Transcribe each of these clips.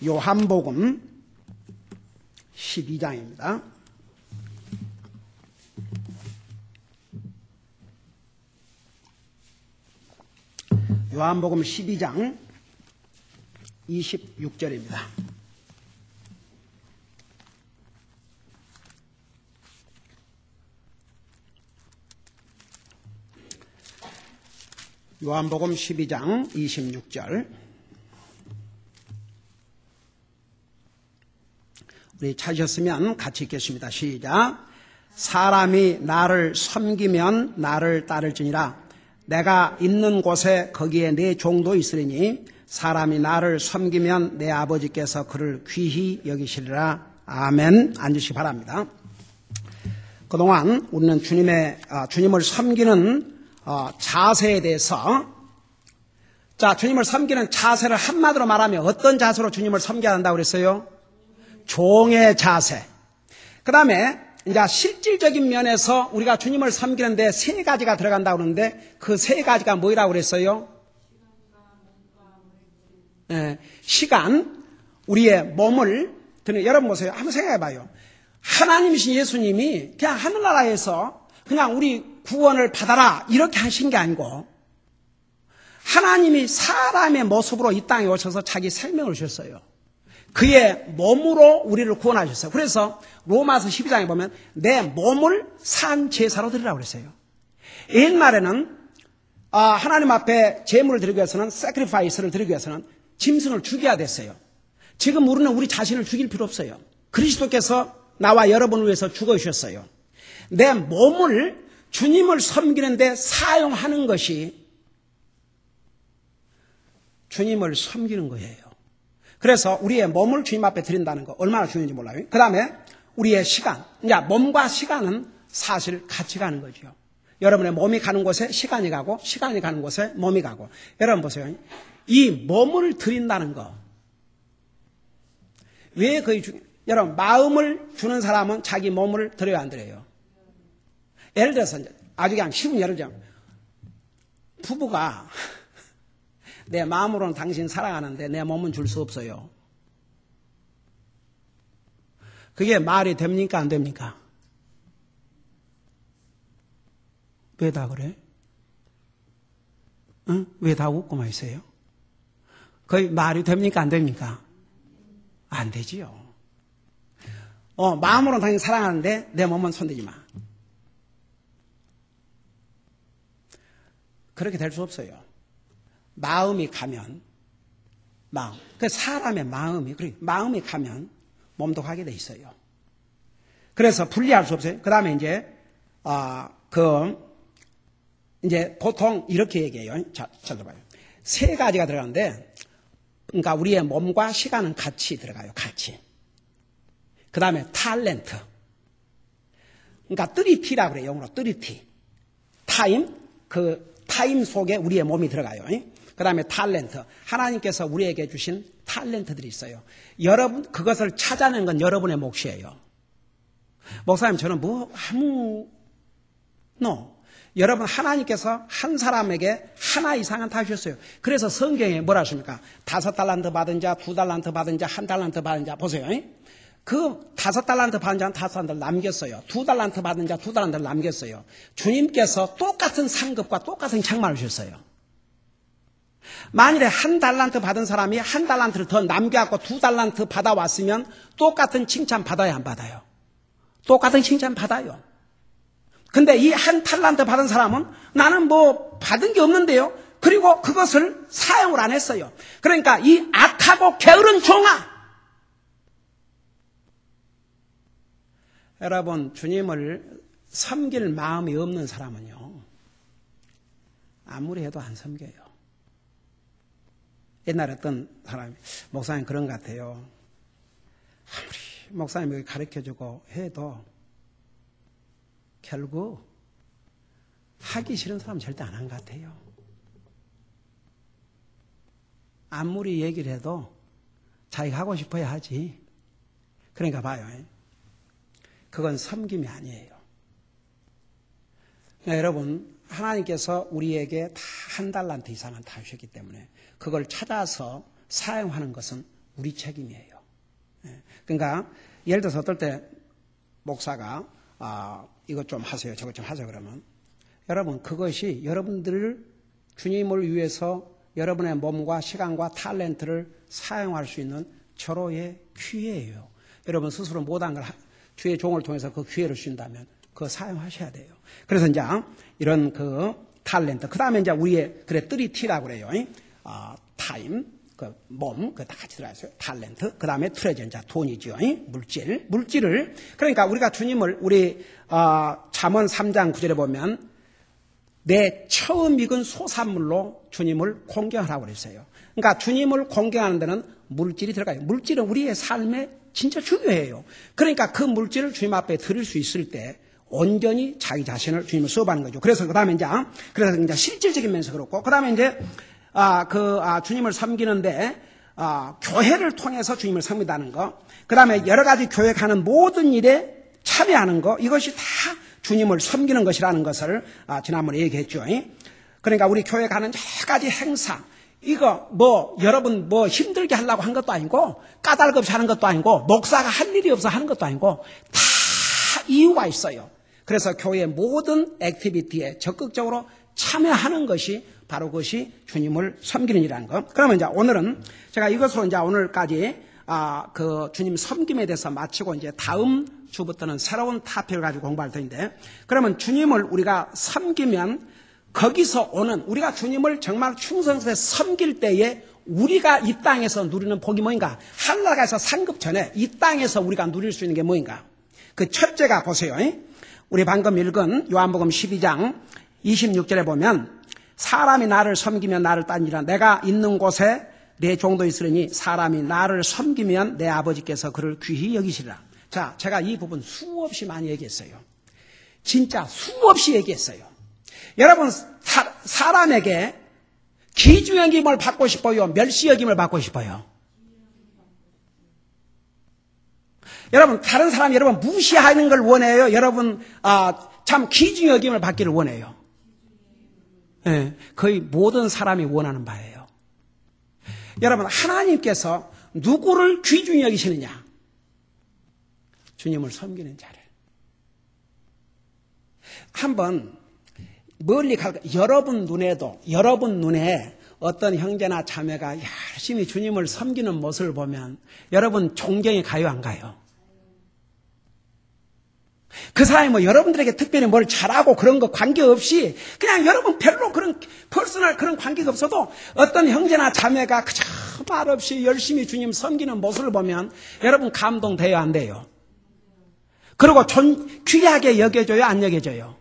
요한복음 12장입니다. 요한복음 12장 26절입니다. 요한복음 12장 26절. 우리 찾으셨으면 같이 읽겠습니다. 시작. 사람이 나를 섬기면 나를 따를지니라. 내가 있는 곳에 거기에 내 종도 있으리니 사람이 나를 섬기면 내 아버지께서 그를 귀히 여기시리라. 아멘. 앉으시기 바랍니다. 그동안 우리는 주님을 섬기는 자세에 대해서, 주님을 섬기는 자세를 한마디로 말하면 어떤 자세로 주님을 섬겨야 한다고 그랬어요? 종의 자세. 그 다음에 이제 실질적인 면에서 우리가 주님을 섬기는데 세 가지가 들어간다고 그러는데 그 세 가지가 뭐라고 그랬어요? 시간, 우리의 몸을 드는. 여러분 보세요. 한번 생각해 봐요. 하나님이신 예수님이 그냥 하늘나라에서 그냥 우리 구원을 받아라 이렇게 하신 게 아니고 하나님이 사람의 모습으로 이 땅에 오셔서 자기 생명을 주셨어요. 그의 몸으로 우리를 구원하셨어요. 그래서 로마서 12장에 보면 내 몸을 산 제사로 드리라고 그랬어요. 옛날에는 하나님 앞에 제물을 드리기 위해서는 sacrifice를 드리기 위해서는 짐승을 죽여야 됐어요. 지금 우리는 우리 자신을 죽일 필요 없어요. 그리스도께서 나와 여러분을 위해서 죽어주셨어요. 내 몸을 주님을 섬기는 데 사용하는 것이 주님을 섬기는 거예요. 그래서 우리의 몸을 주님 앞에 드린다는 거 얼마나 중요한지 몰라요. 그 다음에 우리의 시간. 이제 몸과 시간은 사실 같이 가는 거죠. 여러분의 몸이 가는 곳에 시간이 가고 시간이 가는 곳에 몸이 가고. 여러분 보세요. 이 몸을 드린다는 거. 왜 거의 여러분 마음을 주는 사람은 자기 몸을 드려야 안 드려요? 예를 들어서 아주 그냥 쉬운 예를 들면 부부가 내 마음으로는 당신 사랑하는데 내 몸은 줄 수 없어요. 그게 말이 됩니까? 안 됩니까? 왜 다 그래? 응? 왜 다 웃고만 있어요? 그게 말이 됩니까? 안 됩니까? 안 되지요. 마음으로는 당신 사랑하는데 내 몸은 손대지 마. 그렇게 될 수 없어요. 마음이 가면 그 사람의 마음이 가면 몸도 가게 돼 있어요. 그래서 분리할 수 없어요. 그 다음에 이제 보통 이렇게 얘기해요. 자, 들어봐요. 세 가지가 들어가는데, 그러니까 우리의 몸과 시간은 같이 들어가요. 같이. 그 다음에 탤런트. 그러니까 30T라고 그래요. 영어로 30T. 타임 속에 우리의 몸이 들어가요. 그 다음에 탤런트. 하나님께서 우리에게 주신 탤런트들이 있어요. 여러분, 그것을 찾아낸 건 여러분의 몫이에요. 목사님, 저는 여러분, 하나님께서 한 사람에게 하나 이상은 다 주셨어요. 그래서 성경에 뭐라 하십니까? 5달란트 받은 자, 2달란트 받은 자, 1달란트 받은 자. 보세요. 그 5달란트 받은 자는 5달란트를 남겼어요. 2달란트 받은 자 2달란트를 남겼어요. 주님께서 똑같은 상급과 똑같은 책망을 주셨어요. 만일에 1달란트 받은 사람이 1달란트를 더 남겨갖고 2달란트 받아왔으면 똑같은 칭찬 받아야 안 받아요? 똑같은 칭찬 받아요. 근데 이 1달란트 받은 사람은 나는 받은 게 없는데요. 그리고 그것을 사용을 안 했어요. 그러니까 이 악하고 게으른 종아, 여러분, 주님을 섬길 마음이 없는 사람은요, 아무리 해도 안 섬겨요. 옛날에 어떤 사람이, 목사님 그런 것 같아요. 아무리 목사님이 가르쳐주고 해도 결국 하기 싫은 사람은 절대 안 한 것 같아요. 아무리 얘기를 해도 자기가 하고 싶어야 하지. 그러니까 봐요. 그건 섬김이 아니에요. 그러니까 여러분, 하나님께서 우리에게 다 1달란트 이상은 다 주셨기 때문에 그걸 찾아서 사용하는 것은 우리 책임이에요. 그러니까 예를 들어서 어떨 때 목사가 이것 좀 하세요, 저것 좀 하세요 그러면 여러분 그것이 여러분들을 주님을 위해서 여러분의 몸과 시간과 탤런트를 사용할 수 있는 절호의 기회예요. 여러분 스스로 못한 걸 주의 종을 통해서 그 기회를 주신다면 그거 사용하셔야 돼요. 그래서 이제 이런 그 탤런트, 그 다음에 이제 우리의 그래 3T라고 그래요. 타임, 그 몸, 그 다 같이 들어가있어요. 탤런트, 그 다음에 트레저, 이제 돈이죠. 물질을. 그러니까 우리가 주님을 우리 잠언 3장 9절에 보면 내 처음 익은 소산물로 주님을 공경하라고 그랬어요. 그러니까 주님을 공경하는 데는 물질이 들어가요. 물질은 우리의 삶에 진짜 중요해요. 그러니까 그 물질을 주님 앞에 드릴 수 있을 때 온전히 자기 자신을 주님을 수업하는 거죠. 그래서 그 다음에 이제 실질적인 면에서 그렇고, 그 다음에 이제 주님을 섬기는데 교회를 통해서 주님을 섬긴다는 거, 그 다음에 여러 가지 교회 가는 모든 일에 참여하는 거, 이것이 다 주님을 섬기는 것이라는 것을 지난번에 얘기했죠. 그러니까 우리 교회 가는 여러 가지 행사, 이거 여러분 힘들게 하려고 한 것도 아니고 까닭 없이 하는 것도 아니고 목사가 할 일이 없어 하는 것도 아니고 다 이유가 있어요. 그래서 교회의 모든 액티비티에 적극적으로 참여하는 것이 바로 그것이 주님을 섬기는 일이라는 거. 그러면 이제 오늘은 제가 이것으로 이제 오늘까지 그 주님 섬김에 대해서 마치고 이제 다음 주부터는 새로운 토픽을 가지고 공부할 텐데, 그러면 주님을 우리가 섬기면 거기서 오는, 우리가 주님을 정말 충성스레 섬길 때에 우리가 이 땅에서 누리는 복이 뭐인가? 하늘나라에서 상급 전에 이 땅에서 우리가 누릴 수 있는 게 뭐인가? 그 첫째가 보세요. 우리 방금 읽은 요한복음 12장 26절에 보면 사람이 나를 섬기면 나를 따르니라. 내가 있는 곳에 내 종도 있으리니 사람이 나를 섬기면 내 아버지께서 그를 귀히 여기시리라. 자, 제가 이 부분 수없이 많이 얘기했어요. 진짜 수없이 얘기했어요. 여러분, 사람에게 기중 여김을 받고 싶어요? 멸시 여김을 받고 싶어요? 여러분, 다른 사람이 여러분 무시하는 걸 원해요? 여러분, 참 기중 여김을 받기를 원해요? 네, 거의 모든 사람이 원하는 바예요. 여러분, 하나님께서 누구를 귀중히 여기시느냐? 주님을 섬기는 자를. 한번 멀리 여러분 눈에 어떤 형제나 자매가 열심히 주님을 섬기는 모습을 보면 여러분 존경이 가요, 안 가요? 그 사람이 여러분들에게 특별히 뭘 잘하고 그런 거 관계없이 그냥 여러분 별로 그런 퍼스널 그런 관계가 없어도 어떤 형제나 자매가 그저 말없이 열심히 주님 섬기는 모습을 보면 여러분 감동돼요, 안 돼요? 그리고 귀하게 여겨져요, 안 여겨져요?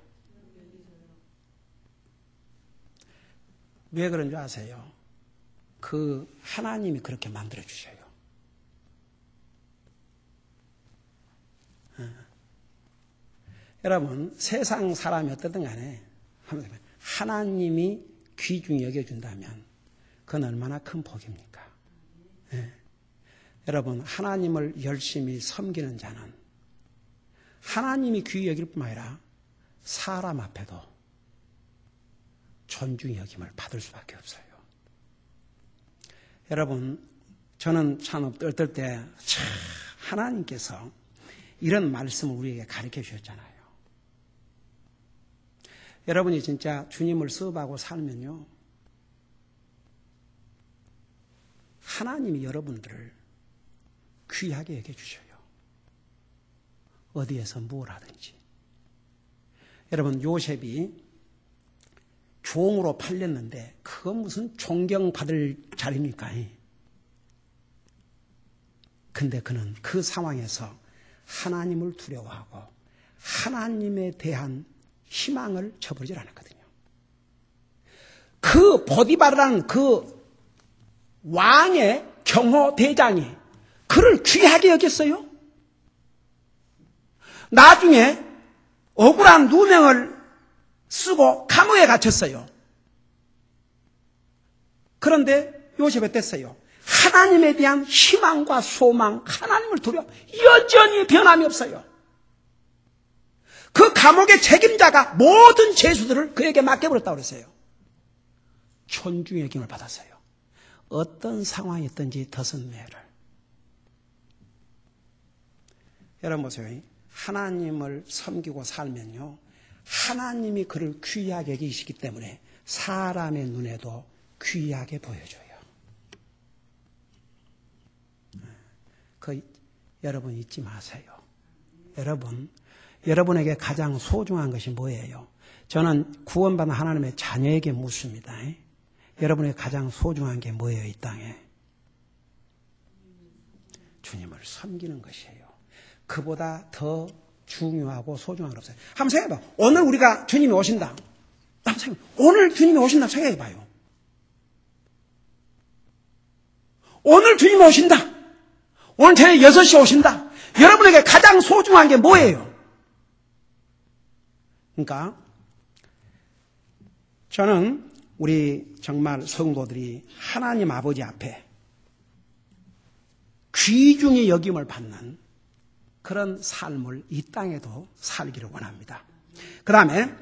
왜 그런 줄 아세요? 그 하나님이 그렇게 만들어 주셔요. 여러분, 세상 사람이 어떻든 간에 하나님이 귀중히 여겨준다면 그건 얼마나 큰 복입니까? 네. 여러분, 하나님을 열심히 섬기는 자는 하나님이 귀히 여길 뿐만 아니라 사람 앞에도 존중의 여김을 받을 수밖에 없어요. 여러분, 저는 참 어떨 때 하나님께서 이런 말씀을 우리에게 가르쳐 주셨잖아요. 여러분이 진짜 주님을 수업하고 살면요, 하나님이 여러분들을 귀하게 여겨주셔요. 어디에서 뭘 하든지. 여러분, 요셉이 종으로 팔렸는데 그건 무슨 존경받을 자리입니까? 근데 그는 그 상황에서 하나님을 두려워하고 하나님에 대한 희망을 저버리질 않았거든요. 그 보디바르라는 그 왕의 경호 대장이 그를 귀하게 여겼어요. 나중에 억울한 누명을 쓰고 감옥에 갇혔어요. 그런데 요셉이 어땠어요? 하나님에 대한 희망과 소망, 하나님을 두려워 여전히 변함이 없어요. 그 감옥의 책임자가 모든 죄수들을 그에게 맡겨버렸다고 그랬어요. 존중의 여김을 받았어요. 어떤 상황이었든지 doesn't matter. 여러분 보세요. 하나님을 섬기고 살면요, 하나님이 그를 귀하게 여기시기 때문에 사람의 눈에도 귀하게 보여줘요. 여러분 잊지 마세요. 여러분에게 가장 소중한 것이 뭐예요? 저는 구원받은 하나님의 자녀에게 묻습니다. 여러분에게 가장 소중한 게 뭐예요, 이 땅에? 주님을 섬기는 것이에요. 그보다 더 중요하고 소중한 건 없어요. 한번 생각해봐. 오늘 우리가 주님이 오신다. 오늘 주님이 오신다 생각해봐요. 오늘 주님이 오신다. 오늘 저녁 6시에 오신다. 여러분에게 가장 소중한 게 뭐예요? 그러니까 저는 우리 정말 성도들이 하나님 아버지 앞에 귀중히 여김을 받는 그런 삶을 이 땅에도 살기를 원합니다. 그 다음에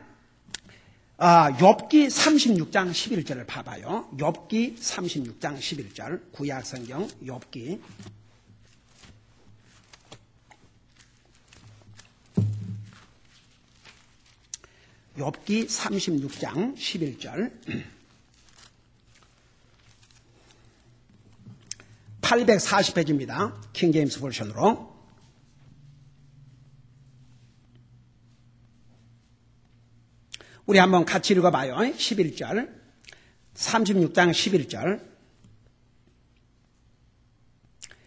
욥기 36장 11절을 봐봐요. 욥기 36장 11절 구약성경 욥기 욥기 36장 11절 840페이지입니다. 킹제임스 버전으로. 우리 한번 같이 읽어봐요. 11절 36장 11절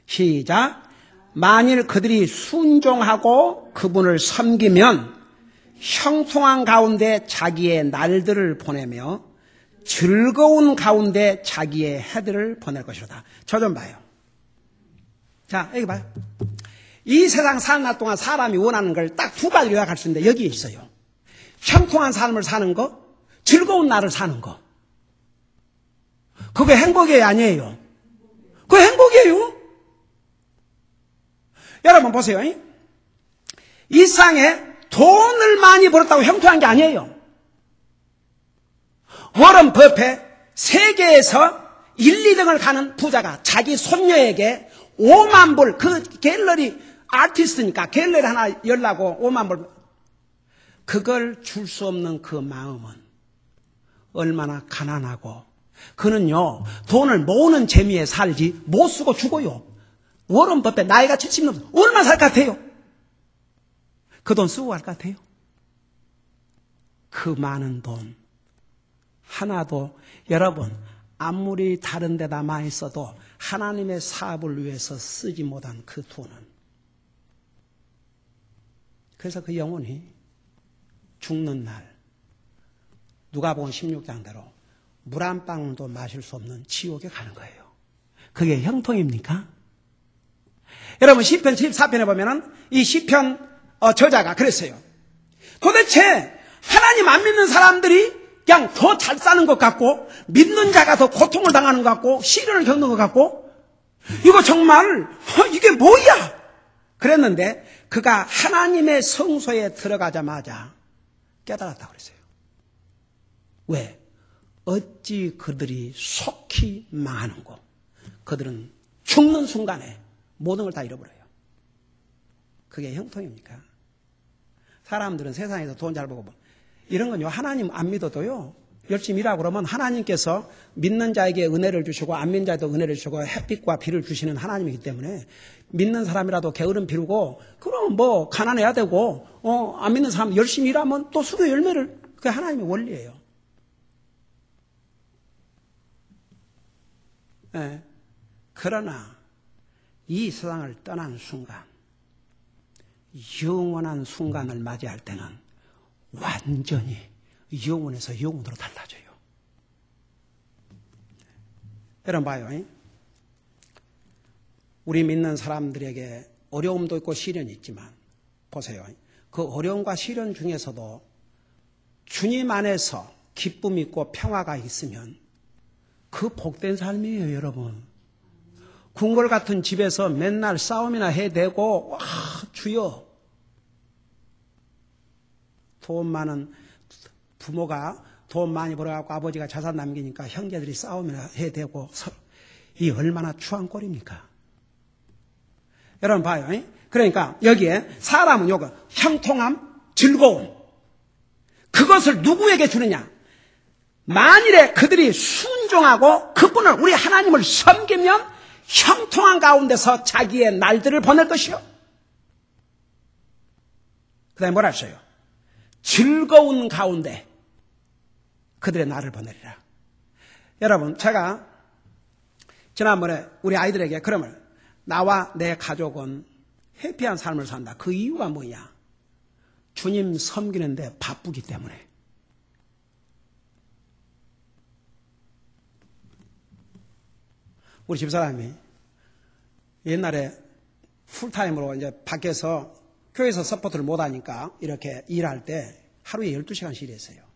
시작. 만일 그들이 순종하고 그분을 섬기면 형통한 가운데 자기의 날들을 보내며 즐거운 가운데 자기의 해들을 보낼 것이로다. 저 좀 봐요. 자, 여기 봐요. 이 세상 사는 날 동안 사람이 원하는 걸 딱 두 가지로 요약할 수 있는데 여기에 있어요. 형통한 삶을 사는 거, 즐거운 날을 사는 거. 그게 행복이에요, 아니에요? 그게 행복이에요. 여러분 보세요. 이 세상에 돈을 많이 벌었다고 형통한 게 아니에요. 워런 버핏 세계에서 1, 2등을 가는 부자가 자기 손녀에게 5만 불, 그 갤러리 아티스트니까 갤러리 하나 열라고 5만 불, 그걸 줄 수 없는 그 마음은 얼마나 가난하고, 그는요 돈을 모으는 재미에 살지 못 쓰고 죽어요. 워런 버핏 나이가 70 넘어서 얼마나 살 것 같아요? 그 돈 쓰고 갈 것 같아요? 그 많은 돈 하나도, 여러분 아무리 다른 데다 많이 써도 하나님의 사업을 위해서 쓰지 못한 그 돈은, 그래서 그 영혼이 죽는 날 누가복음 16장대로 물 한 방울도 마실 수 없는 지옥에 가는 거예요. 그게 형통입니까? 여러분 시편 74편에 보면은 이 시편 저자가 그랬어요. 도대체 하나님 안 믿는 사람들이 그냥 더 잘 사는 것 같고, 믿는 자가 더 고통을 당하는 것 같고, 시련을 겪는 것 같고, 이거 정말 이게 뭐야? 그랬는데 그가 하나님의 성소에 들어가자마자 깨달았다고 그랬어요. 왜? 어찌 그들이 속히 망하는고. 그들은 죽는 순간에 모든 걸 다 잃어버려요. 그게 형통입니까? 사람들은 세상에서 돈 잘 벌고 이런 건요, 하나님 안 믿어도요 열심히 일하고 그러면 하나님께서 믿는 자에게 은혜를 주시고 안 믿는 자에도 은혜를 주시고 햇빛과 비를 주시는 하나님이기 때문에 믿는 사람이라도 게으름 피우고 그럼 뭐 가난해야 되고, 안 믿는 사람 열심히 일하면 또 수고의 열매를, 그게 하나님의 원리예요. 네. 그러나 이 세상을 떠나는 순간, 영원한 순간을 맞이할 때는 완전히 영혼에서 영혼으로 달라져요. 여러분 봐요. 우리 믿는 사람들에게 어려움도 있고 시련이 있지만 보세요. 그 어려움과 시련 중에서도 주님 안에서 기쁨 있고 평화가 있으면 그 복된 삶이에요, 여러분. 궁궐 같은 집에서 맨날 싸움이나 해대고, 주여. 돈 많은 부모가 돈 많이 벌어갖고 아버지가 자산 남기니까 형제들이 싸움이나 해대고, 이 얼마나 추한 꼴입니까? 여러분 봐요. 그러니까 여기에 사람은 요거 형통함, 즐거움. 그것을 누구에게 주느냐? 만일에 그들이 순종하고 그분을 우리 하나님을 섬기면 형통한 가운데서 자기의 날들을 보낼 것이요. 그 다음에 뭐라 했어요? 즐거운 가운데 그들의 날을 보내리라. 여러분, 제가 지난번에 우리 아이들에게 그러면 나와 내 가족은 해피한 삶을 산다. 그 이유가 뭐냐? 주님 섬기는데 바쁘기 때문에. 우리 집사람이 옛날에 풀타임으로 이제 밖에서 교회에서 서포트를 못하니까 이렇게 일할 때 하루에 12시간씩 일했어요.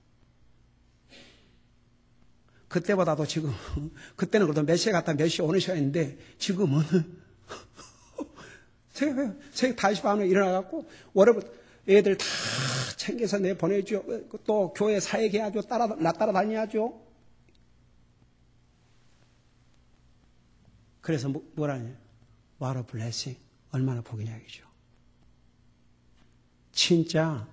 그때보다도 지금, 그때는 그래도 몇 시에 갔다 몇 시에 오는 시간인데 지금은 새벽 5시 반에 일어나갖고 월요일 애들 다 챙겨서 내 보내줘. 또 교회 사역해야죠. 나 따라다녀야죠. 그래서 뭐라냐? What a blessing. 얼마나 복이냐 이죠. 진짜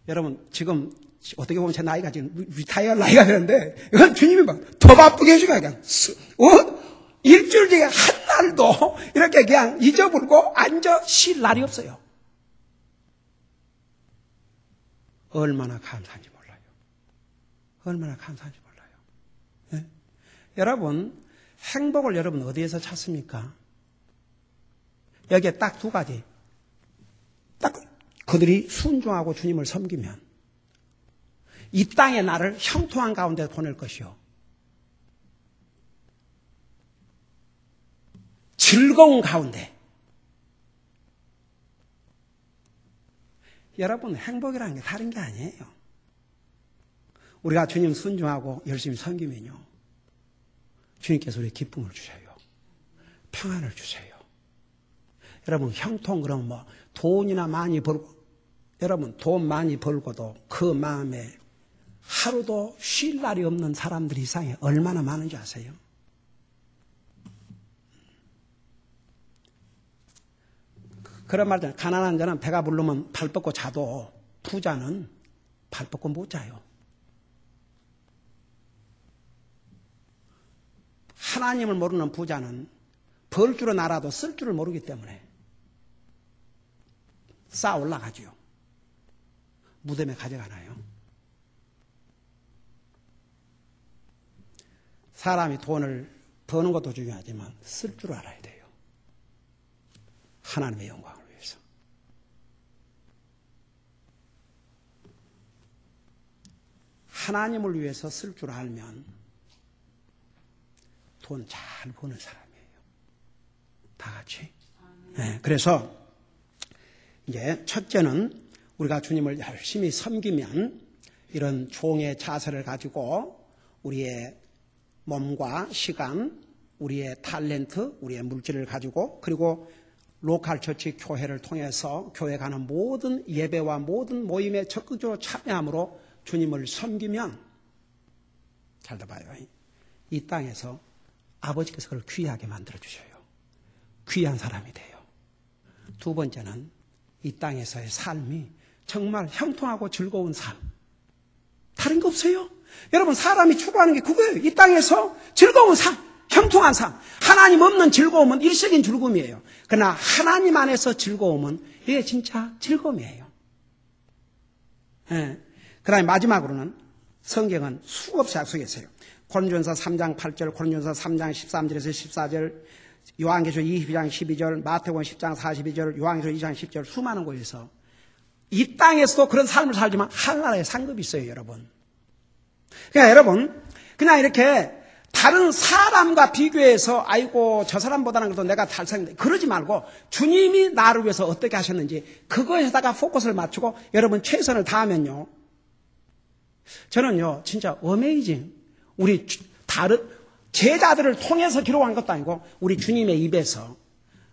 여러분 지금 어떻게 보면 제 나이가 지금 리타이어 나이가 되는데 이건 주님이 막 더 바쁘게 해주가 그냥 일주일 중에 한 날도 이렇게 그냥 잊어버리고 앉아 쉴 날이 없어요. 얼마나 감사한지 몰라요. 얼마나 감사한지 몰라요. 네? 여러분 행복을 여러분 어디에서 찾습니까? 여기에 딱 두 가지. 딱 그들이 순종하고 주님을 섬기면 이 땅의 나를 형통한 가운데 보낼 것이요. 즐거운 가운데. 여러분 행복이라는 게 다른 게 아니에요. 우리가 주님 순종하고 열심히 섬기면요. 주님께서 우리 기쁨을 주셔요. 평안을 주세요. 여러분 형통 그러면 뭐 돈이나 많이 벌고 여러분 돈 많이 벌고도 그 마음에 하루도 쉴 날이 없는 사람들이 이 세상에 얼마나 많은지 아세요? 그런 말이잖아요. 가난한 자는 배가 부르면 발 뻗고 자도 부자는 발 뻗고 못 자요. 하나님을 모르는 부자는 벌 줄은 알아도 쓸 줄을 모르기 때문에 쌓아 올라가지요. 무덤에 가져가나요? 사람이 돈을 버는 것도 중요하지만 쓸 줄 알아야 돼요. 하나님의 영광을 위해서. 하나님을 위해서 쓸 줄 알면 돈 잘 버는 사람이에요. 다 같이. 네, 그래서 이제 첫째는 우리가 주님을 열심히 섬기면 이런 종의 자세를 가지고 우리의 몸과 시간, 우리의 탤런트, 우리의 물질을 가지고 그리고 로컬 처치 교회를 통해서 교회 가는 모든 예배와 모든 모임에 적극적으로 참여함으로 주님을 섬기면 잘 들어봐요. 이 땅에서 아버지께서 그걸 귀하게 만들어주셔요. 귀한 사람이 돼요. 두 번째는 이 땅에서의 삶이 정말 형통하고 즐거운 삶. 다른 거 없어요. 여러분 사람이 추구하는 게 그거예요. 이 땅에서 즐거운 삶, 형통한 삶. 하나님 없는 즐거움은 일시적인 즐거움이에요. 그러나 하나님 안에서 즐거움은 이게 진짜 즐거움이에요. 네. 그 다음에 마지막으로는 성경은 수없이 약속했어요. 고린도전서 3장 8절, 고린도전서 3장 13절에서 14절, 요한계시록 22장 12절, 마태복음 10장 42절, 요한계시록 2장 10절 수많은 곳에서 이 땅에서도 그런 삶을 살지만 하늘나라에 상급이 있어요, 여러분. 그러니까 여러분 그냥 이렇게 다른 사람과 비교해서 아이고 저 사람보다는 그래도 내가 잘생겼는데 그러지 말고 주님이 나를 위해서 어떻게 하셨는지 그거에다가 포커스를 맞추고 여러분 최선을 다하면요. 저는요 진짜 어메이징 우리 다른 제자들을 통해서 기록한 것도 아니고 우리 주님의 입에서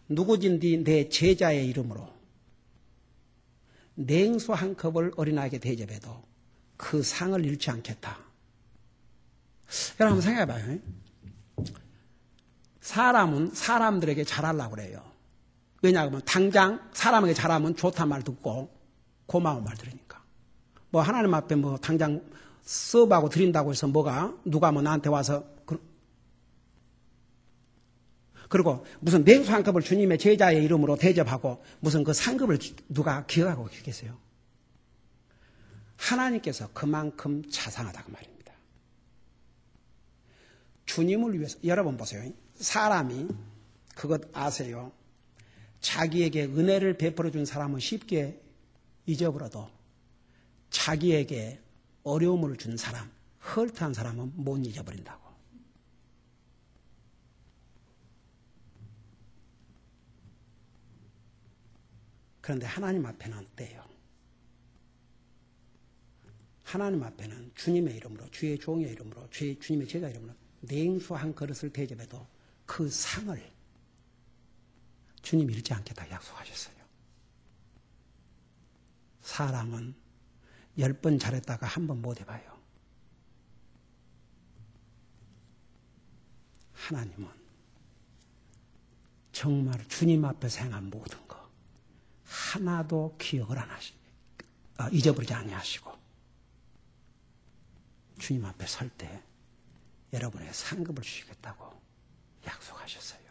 누구든지 내 제자의 이름으로 냉수 한 컵을 어린아이에게 대접해도 그 상을 잃지 않겠다. 여러분 한번 생각해봐요. 사람은 사람들에게 잘하려고 그래요. 왜냐하면 당장 사람에게 잘하면 좋단 말 듣고 고마운 말 들으니까. 뭐 하나님 앞에 뭐 당장 서브하고 드린다고 해서 누가 뭐 나한테 와서 그리고 무슨 냉수 한 컵을 주님의 제자의 이름으로 대접하고 무슨 그 상급을 누가 기억하고 계세요? 하나님께서 그만큼 자상하다고 말입니다. 주님을 위해서 여러분 보세요. 사람이 그것 아세요? 자기에게 은혜를 베풀어 준 사람은 쉽게 잊어버려도 자기에게 어려움을 준 사람, 허탈한 사람은 못 잊어버린다고. 그런데 하나님 앞에는 어때요? 하나님 앞에는 주님의 이름으로, 주의 종의 이름으로, 주님의 제자 이름으로 냉수 한 그릇을 대접해도 그 상을 주님이 잃지 않겠다 약속하셨어요. 사람은 10번 잘했다가 한 번 못 해봐요. 하나님은 정말 주님 앞에서 행한 모든 거 하나도 기억을 안 잊어버리지 아니하시고 주님 앞에 설 때 여러분의 상급을 주시겠다고 약속하셨어요.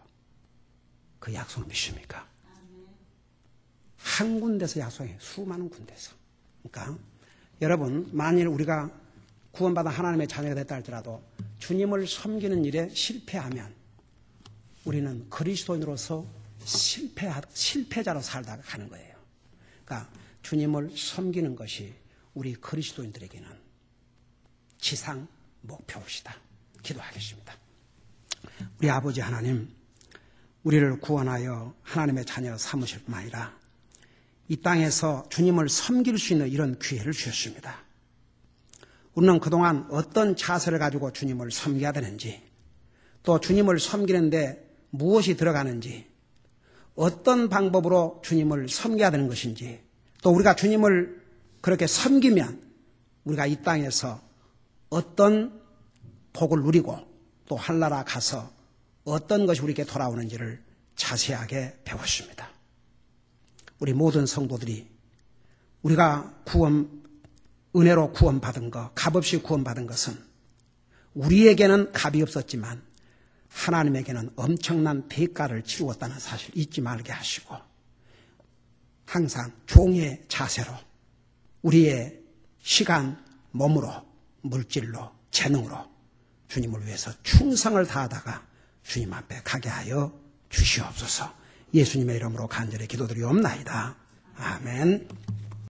그 약속을 믿습니까? 한 군데서 약속해 수많은 군데서. 그러니까 여러분 만일 우리가 구원받아 하나님의 자녀가 됐다 할지라도 주님을 섬기는 일에 실패하면 우리는 그리스도인으로서 실패자로 살다가 가는 거예요. 그러니까 주님을 섬기는 것이 우리 그리스도인들에게는 지상 목표이시다. 기도하겠습니다. 우리 아버지 하나님, 우리를 구원하여 하나님의 자녀 삼으실 뿐만 아니라 이 땅에서 주님을 섬길 수 있는 이런 기회를 주셨습니다. 우리는 그동안 어떤 자세를 가지고 주님을 섬겨야 되는지, 또 주님을 섬기는데 무엇이 들어가는지, 어떤 방법으로 주님을 섬겨야 되는 것인지, 또 우리가 주님을 그렇게 섬기면 우리가 이 땅에서 어떤 복을 누리고 또 하늘나라 가서 어떤 것이 우리에게 돌아오는지를 자세하게 배웠습니다. 우리 모든 성도들이 우리가 은혜로 구원받은 것, 값없이 구원받은 것은 우리에게는 값이 없었지만 하나님에게는 엄청난 대가를 치루었다는 사실 잊지 말게 하시고 항상 종의 자세로 우리의 시간, 몸으로, 물질로, 재능으로 주님을 위해서 충성을 다하다가 주님 앞에 가게 하여 주시옵소서. 예수님의 이름으로 간절히 기도드리옵나이다. 아멘.